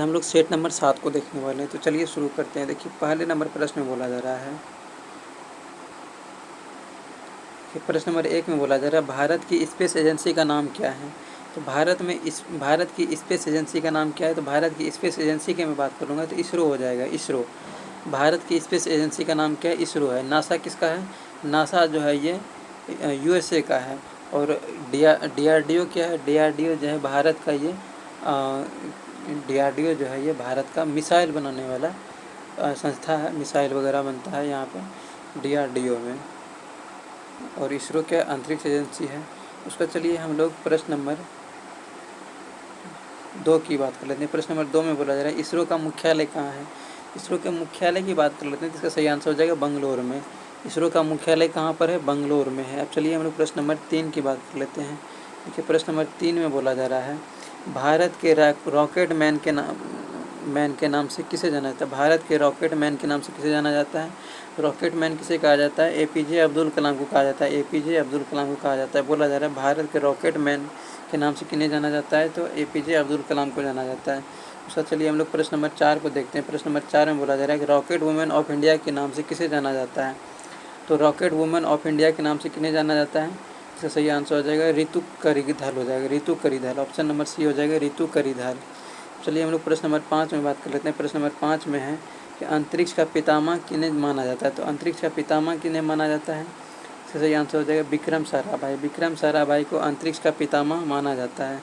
हम लोग set number 7 को देखने वाले हैं। तो चलिए शुरू करते हैं। देखिए पहले नंबर प्रश्न में बोला जा रहा है कि प्रश्न नंबर 1 में बोला जा रहा है भारत की स्पेस एजेंसी का नाम क्या है। तो भारत की स्पेस एजेंसी का नाम क्या है। तो भारत की स्पेस एजेंसी की मैं बात करूँगा तो इसरो हो जाएगा। इसरो, भारत की स्पेस एजेंसी का नाम क्या है, इसरो है। नासा किसका है, नासा जो है ये यूएसए का है। और डीआरडीओ क्या है, डीआरडीओ जो है भारत का ये डीआरडीओ जो है ये भारत का मिसाइल बनाने वाला संस्था है। मिसाइल वगैरह बनता है यहाँ पे डीआरडीओ में। और इसरो क्या अंतरिक्ष एजेंसी है उसका। चलिए हम लोग प्रश्न नंबर 2 की बात कर लेते हैं। प्रश्न नंबर 2 में बोला जा रहा है इसरो का मुख्यालय कहाँ है। इसरो के मुख्यालय की बात कर लेते हैं। इसका सही आंसर हो जाएगा बंगलोर में। इसरो का मुख्यालय कहाँ पर है, बंगलोर में है। अब चलिए हम लोग प्रश्न नंबर 3 की बात कर लेते हैं। देखिए प्रश्न नंबर 3 में बोला जा रहा है भारत के रॉकेट मैन के नाम से किसे जाना जाता है। भारत के रॉकेट मैन के नाम से किसे जाना जाता है। रॉकेट मैन किसे कहा जाता है, एपीजे अब्दुल कलाम को कहा जाता है। एपीजे अब्दुल कलाम को कहा जाता है। बोला जा रहा है भारत के रॉकेट मैन के नाम से किन्हें जाना जाता है, तो एपीजे अब्दुल कलाम को जाना जाता है। उसका चलिए हम लोग प्रश्न नंबर 4 को देखते हैं। प्रश्न नंबर 4 में बोला जा रहा है कि रॉकेट वुमेन ऑफ इंडिया के नाम से किसे जाना जाता है। तो रॉकेट वुमेन ऑफ इंडिया के नाम से किन्हें जाना जाता है। इसका सही आंसर हो जाएगा रितु करिधल हो जाएगा। Ritu Karidhal, option number C हो जाएगा रितु करिधल। चलिए हम लोग प्रश्न नंबर 5 में बात कर लेते हैं। प्रश्न नंबर 5 में है कि अंतरिक्ष का पितामह किन्हें माना जाता है। तो अंतरिक्ष का पितामह किन्हें माना जाता है, इसका सही आंसर हो जाएगा विक्रम साराभाई। विक्रम साराभाई को अंतरिक्ष का पितामह माना जाता है।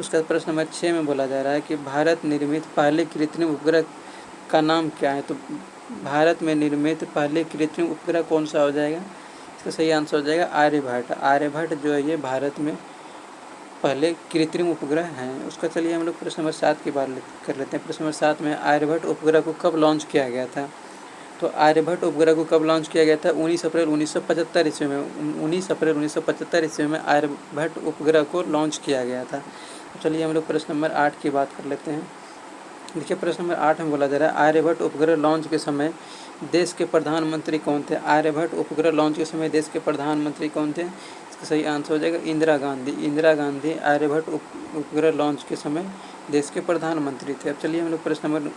उसका प्रश्न नंबर 6 में बोला जा रहा है कि भारत निर्मित पहले कृत्रिम उपग्रह का नाम क्या है। तो भारत में निर्मित पहले कृत्रिम उपग्रह कौन सा हो जाएगा, इसका सही आंसर हो जाएगा आर्यभट्ट। आर्यभट्ट जो है ये भारत में पहले कृत्रिम उपग्रह हैं। उसका चलिए हम लोग प्रश्न नंबर 7 की बात कर लेते हैं। प्रश्न नंबर 7 में आर्यभट्ट उपग्रह को कब लॉन्च किया गया था। तो आर्यभट्ट उपग्रह को कब लॉन्च किया गया था, 19 अप्रैल 1975 ईस्वी में। 19 अप्रैल 1975 ईस्वी में आर्यभट्ट उपग्रह को लॉन्च किया गया था। तो चलिए हम लोग प्रश्न नंबर 8 की बात कर लेते हैं। देखिए प्रश्न नंबर 8 में बोला जा रहा है आर्यभट्ट उपग्रह लॉन्च के समय देश के प्रधानमंत्री कौन थे। आर्यभट्ट उपग्रह लॉन्च के समय देश के प्रधानमंत्री कौन थे, इसका सही आंसर हो जाएगा इंदिरा गांधी। इंदिरा गांधी आर्यभट्ट उपग्रह लॉन्च के समय देश के प्रधानमंत्री थे। अब चलिए हम लोग प्रश्न नंबर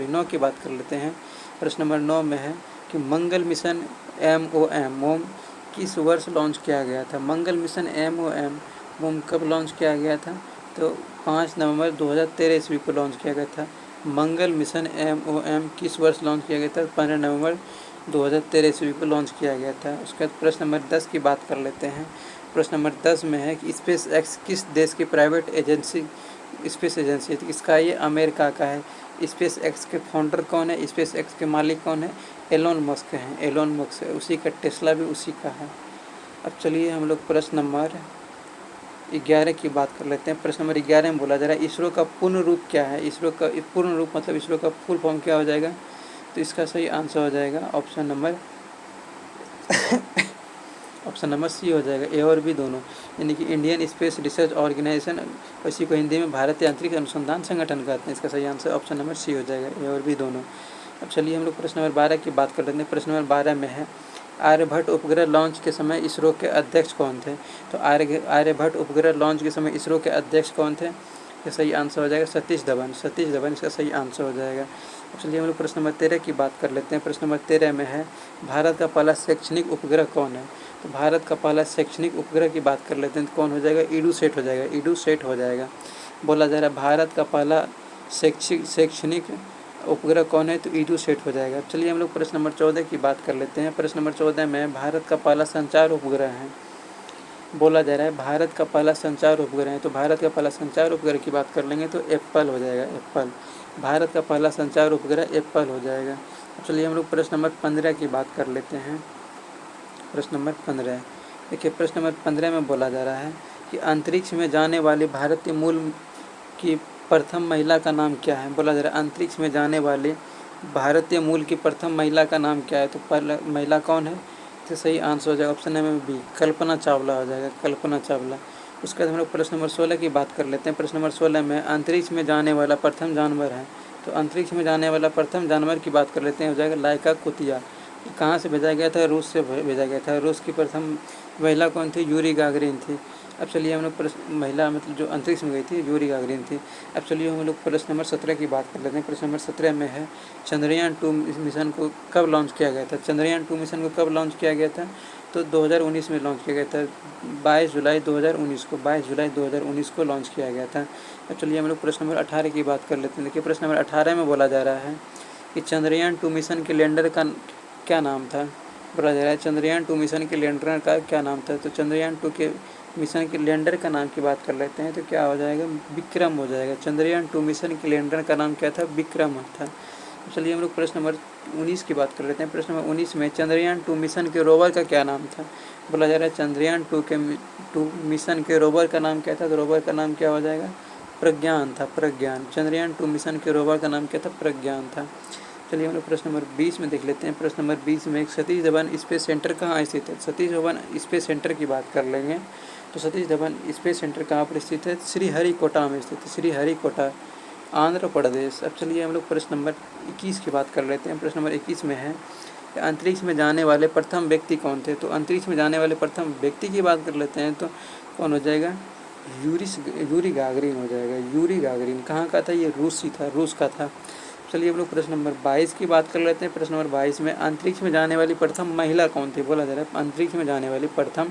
9 की बात कर लेते हैं। प्रश्न नंबर 9 में है कि मंगल मिशन MOM किस वर्ष लॉन्च किया गया था। मंगल मिशन MOM कब लॉन्च किया गया था, तो 5 नवंबर 2013 ईस्वी को लॉन्च किया गया था। मंगल मिशन MOM किस वर्ष लॉन्च किया गया था, 15 नवंबर 2013 ईस्वी को लॉन्च किया गया था। उसके बाद प्रश्न नंबर 10 की बात कर लेते हैं। प्रश्न नंबर 10 में है कि स्पेस एक्स किस देश की प्राइवेट स्पेस एजेंसी है। तो इसका ये अमेरिका का है। स्पेस एक्स के फाउंडर कौन है, स्पेस एक्स के मालिक कौन है, एलोन मस्क हैं। एलोन मस्क है, उसी का टेस्ला भी उसी का है। अब चलिए हम लोग प्रश्न नंबर 11 की बात कर लेते हैं। प्रश्न नंबर 11 में बोला जा रहा है इसरो का पूर्ण रूप क्या है। इसरो का पूर्ण रूप मतलब इसरो का फुल फॉर्म क्या हो जाएगा, तो इसका सही आंसर हो जाएगा ऑप्शन नंबर सी हो जाएगा। ए और बी दोनों, यानी कि इंडियन स्पेस रिसर्च ऑर्गेनाइजेशन, इसी को हिंदी में भारतीय अंतरिक्ष अनुसंधान संगठन कहते हैं। इसका सही आंसर ऑप्शन नंबर सी हो जाएगा, ए और बी दोनों। अब चलिए हम लोग प्रश्न नंबर 12 की बात कर लेते हैं। प्रश्न नंबर 12 में है आर्यभट्ट उपग्रह लॉन्च के समय इसरो के अध्यक्ष कौन थे। तो आर्यभट्ट उपग्रह लॉन्च के समय इसरो के अध्यक्ष कौन थे, इसका सही आंसर हो जाएगा सतीश धवन। सतीश धवन इसका सही आंसर हो जाएगा। अब चलिए हम लोग प्रश्न नंबर 13 की बात कर लेते हैं। प्रश्न नंबर 13 में है भारत का पहला शैक्षणिक उपग्रह कौन है। तो भारत का पहला शैक्षणिक उपग्रह की बात कर लेते हैं तो कौन हो जाएगा, ईडूसैट हो जाएगा। ईडूसैट हो जाएगा। बोला जा रहा है भारत का पहला शैक्षणिक उपग्रह कौन है, तो ईडूसैट हो जाएगा। चलिए हम लोग प्रश्न नंबर 14 की बात कर लेते हैं। प्रश्न नंबर 14 में भारत का पहला संचार उपग्रह है। बोला जा रहा है भारत का पहला संचार उपग्रह है। तो भारत का पहला संचार उपग्रह की बात कर लेंगे तो एप्पल हो जाएगा। एप्पल, भारत का पहला संचार उपग्रह एप्पल हो जाएगा। चलिए हम लोग प्रश्न नंबर 15 की बात कर लेते हैं। प्रश्न नंबर 15, देखिए प्रश्न नंबर 15 में बोला जा रहा है कि अंतरिक्ष में जाने वाली भारतीय मूल की प्रथम महिला का नाम क्या है। बोला जा रहा है अंतरिक्ष में जाने वाली भारतीय मूल की प्रथम महिला का नाम क्या है। तो पहला महिला कौन है, तो सही आंसर हो जाएगा option number B, Kalpana Chawla हो जाएगा। कल्पना चावला। उसके बाद हम लोग प्रश्न नंबर 16 की बात कर लेते हैं। प्रश्न नंबर 16 में अंतरिक्ष में जाने वाला प्रथम जानवर है। तो अंतरिक्ष में जाने वाला प्रथम जानवर की बात कर लेते हैं, हो जाएगा लाइका कुतिया। कहाँ से भेजा गया था, रूस से भेजा गया था। रूस की प्रथम महिला कौन थी, यूरी गागरिन थी। अब चलिए हम लोग महिला मतलब जो अंतरिक्ष में गई थी यूरी गागरिन थी। अब चलिए हम लोग प्रश्न नंबर 17 की बात कर लेते हैं। प्रश्न नंबर 17 में है चंद्रयान-2 मिशन को कब लॉन्च किया गया था। चंद्रयान-2 मिशन को कब लॉन्च किया गया था, तो 2019 में लॉन्च किया गया था। 22 जुलाई 2019 को 22 जुलाई 2019 को लॉन्च किया गया था। अब चलिए हम लोग प्रश्न नंबर 18 की बात कर लेते हैं। देखिए प्रश्न नंबर 18 में बोला जा रहा है कि चंद्रयान-2 मिशन के लैंडर का क्या नाम था। बोला जा रहा है चंद्रयान-2 मिशन के लैंडर का क्या नाम था। तो चंद्रयान-2 के मिशन के लैंडर का नाम की बात कर लेते हैं, तो क्या हो जाएगा, विक्रम हो जाएगा। चंद्रयान-2 मिशन के लैंडर का नाम क्या था, विक्रम था। चलिए हम लोग प्रश्न नंबर 19 की बात कर लेते हैं। प्रश्न नंबर 19 में चंद्रयान-2 मिशन के रोवर का क्या नाम था। बोला जा रहा है चंद्रयान-2 मिशन के रोवर का नाम क्या था, तो रोवर का नाम क्या हो जाएगा, प्रज्ञान था, प्रज्ञान। चंद्रयान-2 मिशन के रोवर का नाम क्या था, प्रज्ञान था। चलिए हम लोग प्रश्न नंबर 20 में देख लेते हैं। प्रश्न नंबर 20 में सतीश धवन स्पेस सेंटर कहाँ स्थित है। सतीश धवन स्पेस सेंटर की बात कर लेंगे तो सतीश धवन स्पेस सेंटर कहाँ पर स्थित है, श्रीहरिकोटा में स्थित है, श्रीहरिकोटा, आंध्र प्रदेश। अब चलिए हम लोग प्रश्न नंबर 21 की बात कर लेते हैं। प्रश्न नंबर 21 में है अंतरिक्ष में जाने वाले प्रथम व्यक्ति कौन थे। तो अंतरिक्ष में जाने वाले प्रथम व्यक्ति की बात कर लेते हैं तो कौन हो जाएगा, यूरी गागरिन हो जाएगा। यूरी गागरिन कहाँ का था, ये रूसी था, रूस का था। चलिए हम लोग प्रश्न नंबर 22 की बात कर लेते हैं। प्रश्न नंबर 22 में अंतरिक्ष में जाने वाली प्रथम महिला कौन थी। बोला जा रहा है अंतरिक्ष में जाने वाली प्रथम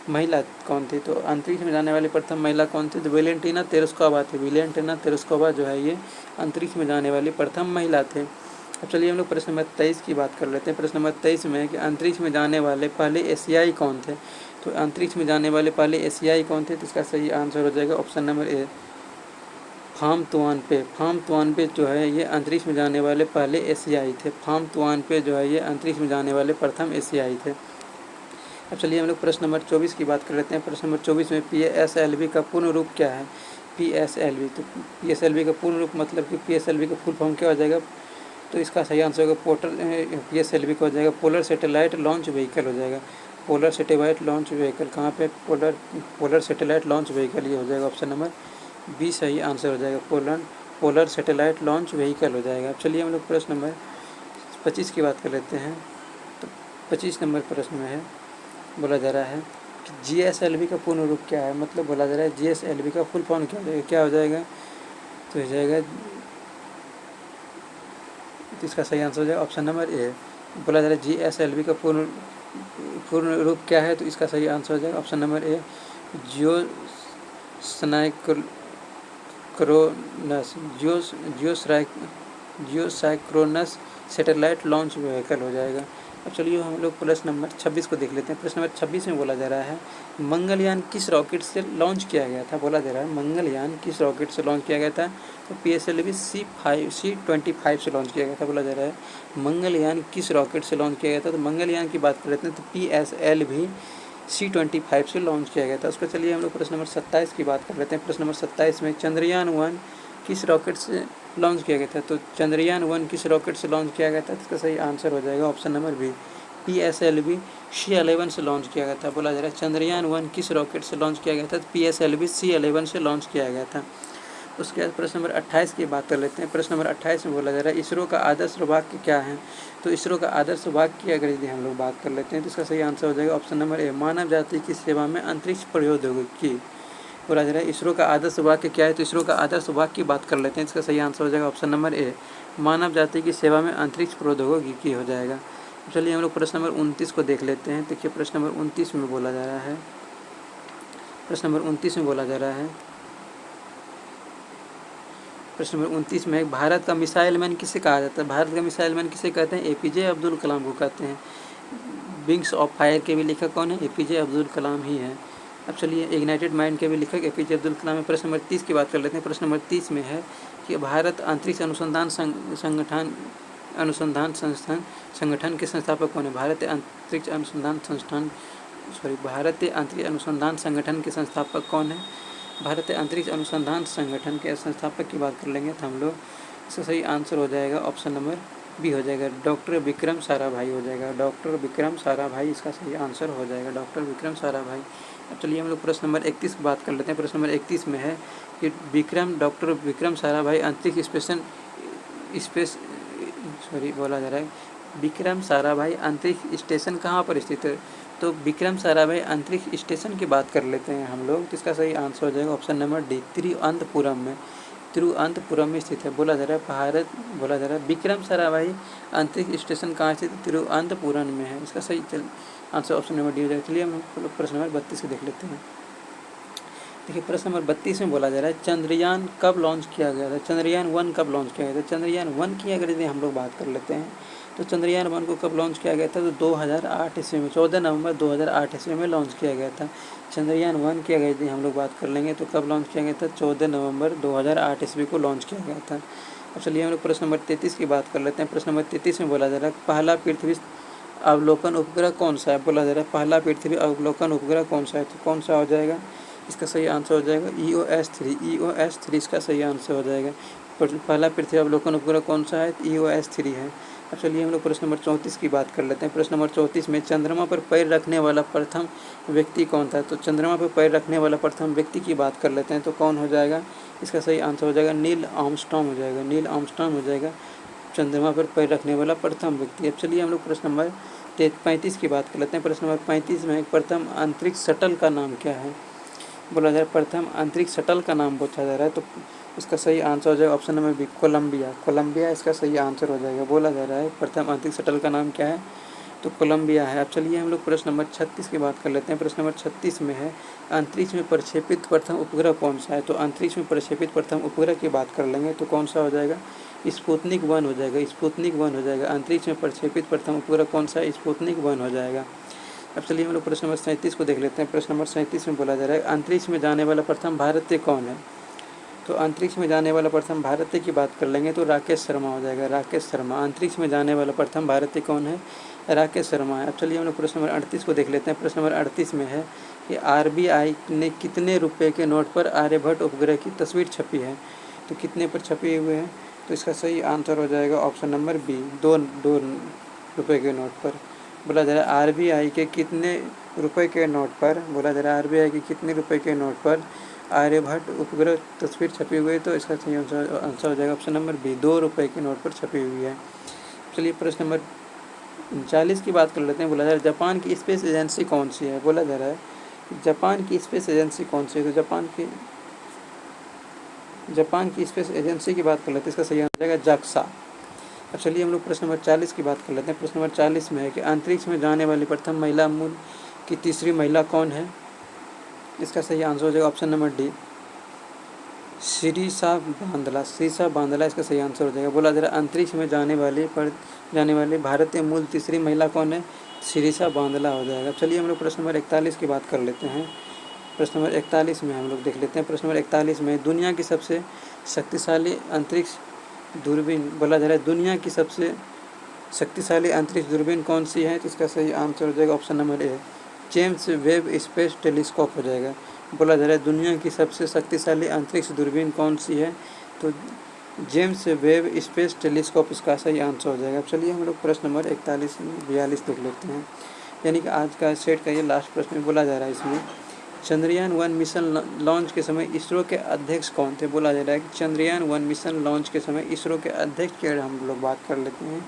महिला कौन थी। तो अंतरिक्ष में जाने वाली प्रथम महिला कौन थी, तो वेलेंटीना तेरेस्कोवा थी। वेलेंटीना तेरेस्कोवा जो है ये अंतरिक्ष में जाने वाली प्रथम महिला थे। अब चलिए हम लोग प्रश्न नंबर 23 की बात कर लेते हैं। प्रश्न नंबर 23 में कि अंतरिक्ष में जाने वाले पहले एशियाई कौन थे। तो अंतरिक्ष में जाने वाले पहले एशियाई कौन थे, तो इसका सही आंसर हो जाएगा ऑप्शन नंबर ए, फाम तुआनपे। फाम तुआनपे जो है ये अंतरिक्ष में जाने वाले पहले एशियाई थे। फाम तुआनपे जो है ये अंतरिक्ष में जाने वाले प्रथम एशियाई थे। अब चलिए हम लोग प्रश्न नंबर 24 की बात कर लेते हैं। प्रश्न नंबर 24 में PSLV का पूर्ण रूप क्या है। PSLV, तो PSLV का पूर्ण रूप मतलब कि PSLV का फुल फॉर्म क्या हो जाएगा, तो इसका सही आंसर होगा PSLV का हो जाएगा पोलर सैटेलाइट लॉन्च व्हीकल हो जाएगा। पोलर सैटेलाइट लॉन्च व्हीकल कहाँ पे, पोलर सैटेलाइट लॉन्च व्हीकल, ये हो जाएगा ऑप्शन नंबर बी सही आंसर हो जाएगा। पोलर सैटेलाइट लॉन्च व्हीकल हो जाएगा। अब चलिए हम लोग प्रश्न नंबर 25 की बात कर लेते हैं। तो 25 नंबर प्रश्न में है, बोला जा रहा है कि GSLV का पूर्ण रूप क्या है। मतलब बोला जा रहा है GSLV का फुल फॉर्म क्या हो जाएगा, तो हो जाएगा, तो इसका सही आंसर हो जाएगा ऑप्शन नंबर ए। बोला जा रहा है GSLV का पूर्ण रूप क्या है, तो इसका सही आंसर हो जाएगा option number A, geosynchronous satellite launch vehicle हो जाएगा। अब चलिए हम लोग प्रश्न नंबर 26 को देख लेते हैं। प्रश्न नंबर 26 में बोला जा रहा है मंगलयान किस रॉकेट से लॉन्च किया गया था। बोला जा रहा है मंगलयान किस रॉकेट से लॉन्च किया गया था, तो PSLV C25 से लॉन्च किया गया था। बोला जा रहा है मंगलयान किस रॉकेट से लॉन्च किया गया था, तो मंगलयान की बात कर लेते हैं तो PSLV C25 से लॉन्च किया गया था। उसको चलिए हम लोग प्रश्न नंबर 27 की बात कर लेते हैं। प्रश्न नंबर 27 में चंद्रयान-1 किस रॉकेट से लॉन्च किया गया था, तो चंद्रयान-1 किस रॉकेट से लॉन्च किया गया था, इसका सही आंसर हो जाएगा option number B, PSLV C11 से लॉन्च किया गया था। बोला जा रहा है चंद्रयान-1 किस रॉकेट से लॉन्च किया गया था, तो PSLV C11 से लॉन्च किया गया था। उसके बाद प्रश्न नंबर 28 की बात कर लेते हैं। प्रश्न नंबर 28 में बोला जा रहा है इसरो का आदर्श वाक्य क्या है, तो इसरो का आदर्श वाक्य की अगर यदि हम लोग बात कर लेते हैं तो इसका सही आंसर हो जाएगा ऑप्शन नंबर ए, मानव जाति की सेवा में अंतरिक्ष प्रौद्योगिकी। बोला जा रहा है इसरो का आदर्श वाक्य क्या है, तो इसरो का आदर्श वाक्य की बात कर लेते हैं। इसका सही आंसर हो जाएगा ऑप्शन नंबर ए, मानव जाति की सेवा में अंतरिक्ष प्रौद्योगिकी हो जाएगा। चलिए हम लोग प्रश्न नंबर 29 को देख लेते हैं। देखिए प्रश्न नंबर 29 में बोला जा रहा है, प्रश्न नंबर 29 में बोला जा रहा है, प्रश्न नंबर 29 में भारत का मिसाइल मैन किसे कहा जाता है। भारत का मिसाइल मैन किसे कहते हैं, APJ अब्दुल कलाम को कहते हैं। विंग्स ऑफ फायर के भी लेखक कौन है, APJ अब्दुल कलाम ही है। अब चलिए इग्नाइटेड माइंड के भी लेखक APJ अब्दुल कलाम है। प्रश्न नंबर 30 की बात कर लेते हैं। प्रश्न नंबर 30 में है कि भारत अंतरिक्ष अनुसंधान संगठन के संस्थापक कौन है। भारतीय अंतरिक्ष अनुसंधान संगठन के संस्थापक कौन है। भारतीय अंतरिक्ष अनुसंधान संगठन के संस्थापक की बात कर लेंगे तो हम लोग इसका सही आंसर हो जाएगा ऑप्शन नंबर बी हो जाएगा, डॉक्टर विक्रम साराभाई हो जाएगा। डॉक्टर विक्रम साराभाई इसका सही आंसर हो जाएगा, डॉक्टर विक्रम साराभाई। अब चलिए हम लोग प्रश्न नंबर 31 की बात कर लेते हैं। प्रश्न नंबर 31 में है कि डॉक्टर विक्रम साराभाई अंतरिक्ष बोला जा रहा है विक्रम साराभाई अंतरिक्ष स्टेशन कहाँ पर स्थित है, तो विक्रम साराभाई अंतरिक्ष स्टेशन की बात कर लेते हैं हम लोग। तो इसका सही आंसर हो जाएगा ऑप्शन नंबर डी, तिरुवनंतपुरम में। तिरुवनंतपुरम में स्थित है। बोला जा रहा है भारत, बोला जा रहा है विक्रम साराभाई अंतरिक्ष स्टेशन कहाँ स्थित है? तिरुवनंतपुरम में है। इसका सही आंसर ऑप्शन नंबर डी हो जाएगा। चलिए हम प्रश्न नंबर 32 को देख लेते हैं। देखिए प्रश्न नंबर 32 में बोला जा रहा है चंद्रयान कब लॉन्च किया गया था? चंद्रयान 1 कब लॉन्च किया गया था? चंद्रयान 1 की अगर यदि हम लोग बात कर लेते हैं तो चंद्रयान 1 को कब लॉन्च किया गया था? तो 2008 ईस्वी में, 14 नवंबर 2008 ईस्वी में लॉन्च किया गया था। चंद्रयान 1 की अगर यदि हम लोग बात कर लेंगे तो कब लॉन्च किया गया था? 14 नवंबर 2008 ईस्वी को लॉन्च किया गया था। अब चलिए हम लोग प्रश्न नंबर 33 की बात कर लेते हैं। प्रश्न नंबर 33 में बोला जा रहा है पहला पृथ्वी अवलोकन उपग्रह कौन सा है? बोला जा रहा है पहला पृथ्वी अवलोकन उपग्रह कौन सा है? तो कौन सा हो जाएगा? इसका सही आंसर हो जाएगा EOS-3। EOS-3 इसका सही आंसर हो जाएगा। पहला पृथ्वी अवलोकन उपग्रह कौन सा है? EOS-3 है। अब चलिए हम लोग प्रश्न नंबर 34 की बात कर लेते हैं। प्रश्न नंबर 34 में चंद्रमा पर पैर रखने वाला प्रथम व्यक्ति कौन था? तो चंद्रमा पर पैर रखने वाला प्रथम व्यक्ति की बात कर लेते हैं तो कौन हो जाएगा? इसका सही आंसर हो जाएगा नील आर्मस्ट्रॉन्ग हो जाएगा। नील आर्मस्ट्रॉन्ग हो जाएगा चंद्रमा पर पैर रखने वाला प्रथम व्यक्ति। अब चलिए हम लोग प्रश्न नंबर 35 की बात कर लेते हैं। प्रश्न नंबर 35 में प्रथम अंतरिक्ष शटल का नाम क्या है? बोला जा रहा है प्रथम अंतरिक्ष शटल का नाम पूछा जा रहा है तो इसका सही आंसर हो जाएगा option number B, Colombia. Colombia इसका सही आंसर हो जाएगा। बोला जा रहा है प्रथम अंतरिक्ष शटल का नाम क्या है? तो कोलंबिया है। अब चलिए हम लोग प्रश्न नंबर 36 की बात कर लेते हैं। प्रश्न नंबर 36 में है अंतरिक्ष में प्रक्षेपित प्रथम उपग्रह कौन सा है? तो अंतरिक्ष में प्रक्षेपित प्रथम उपग्रह की बात कर लेंगे तो कौन सा हो जाएगा? स्पुतनिक 1 हो जाएगा। स्पुतनिक 1 हो जाएगा। अंतरिक्ष में प्रक्षेपित प्रथम उपग्रह कौन सा है? स्पुतनिक 1 हो जाएगा। अब चलिए हम लोग प्रश्न नंबर 37 को देख लेते हैं। प्रश्न नंबर 37 में बोला जा रहा है अंतरिक्ष में जाने वाला प्रथम भारतीय कौन है? तो अंतरिक्ष में जाने वाला प्रथम भारतीय की बात कर लेंगे तो राकेश शर्मा हो जाएगा। राकेश शर्मा। अंतरिक्ष में जाने वाला प्रथम भारतीय कौन है? राकेश शर्मा है। अब चलिए हम लोग प्रश्न नंबर 38 को देख लेते हैं। प्रश्न नंबर 38 में है कि RBI ने कितने रुपए के नोट पर आर्यभट्ट उपग्रह की तस्वीर छपी है? तो कितने पर छपे हुए हैं? तो इसका सही आंसर हो जाएगा ऑप्शन नंबर बी, 2 रुपये के नोट पर। बोला जा रहा है RBI के कितने रुपए के नोट पर, बोला जा रहा है RBI के कितने रुपए के नोट पर आर्यभट्ट उपग्रह तस्वीर छपी हुई है? तो इसका सही आंसर हो जाएगा ऑप्शन नंबर बी, 2 रुपये के नोट पर छपी हुई है। चलिए प्रश्न नंबर 39 की बात कर लेते हैं। बोला जा रहा है जापान की स्पेस एजेंसी कौन सी है? बोला जा रहा है जापान की स्पेस एजेंसी कौन सी है? तो जापान की स्पेस एजेंसी की बात कर लेते हैं। इसका सही आंसर हो जाएगा जाक्सा। अब चलिए हम लोग प्रश्न नंबर 40 की बात कर लेते हैं। प्रश्न नंबर 40 में है कि अंतरिक्ष में जाने वाली प्रथम महिला मून की तीसरी महिला कौन है? इसका सही आंसर हो जाएगा option number D, Sirisha Bandla. Sirisha Bandla इसका सही आंसर हो जाएगा। बोला जा रहा है अंतरिक्ष में जाने वाली भारतीय मूल तीसरी महिला कौन है? शिरीषा बांदला हो जाएगा। चलिए हम लोग प्रश्न नंबर 41 की बात कर लेते हैं। प्रश्न नंबर 41 में हम लोग देख लेते हैं। प्रश्न नंबर 41 में दुनिया की सबसे शक्तिशाली अंतरिक्ष दूरबीन, बोला जा रहा है दुनिया की सबसे शक्तिशाली अंतरिक्ष दूरबीन कौन सी है? तो इसका सही आंसर हो जाएगा ऑप्शन नंबर ए, जेम्स वेब स्पेस टेलीस्कोप हो जाएगा। बोला जा रहा है दुनिया की सबसे शक्तिशाली अंतरिक्ष दूरबीन कौन सी है? तो जेम्स वेब स्पेस टेलीस्कोप इसका सही आंसर हो जाएगा। चलिए हम लोग प्रश्न नंबर 41-42 देख लेते हैं, यानी कि आज का सेट का ये लास्ट प्रश्न बोला जा रहा है। इसमें चंद्रयान 1 मिशन लॉन्च के समय इसरो के अध्यक्ष कौन थे? बोला जा रहा है कि चंद्रयान 1 मिशन लॉन्च के समय इसरो के अध्यक्ष की हम लोग बात कर लेते हैं,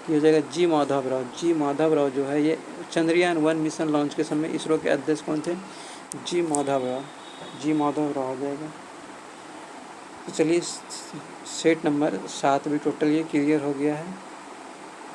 ये हो जाएगा जी माधव राव। जी माधव राव जो है ये चंद्रयान 1 मिशन लॉन्च के समय इसरो के अध्यक्ष कौन थे? जी माधव राव। जी माधव राव हो जाएगा। तो चलिए सेट नंबर 7 भी टोटल ये क्लियर हो गया है।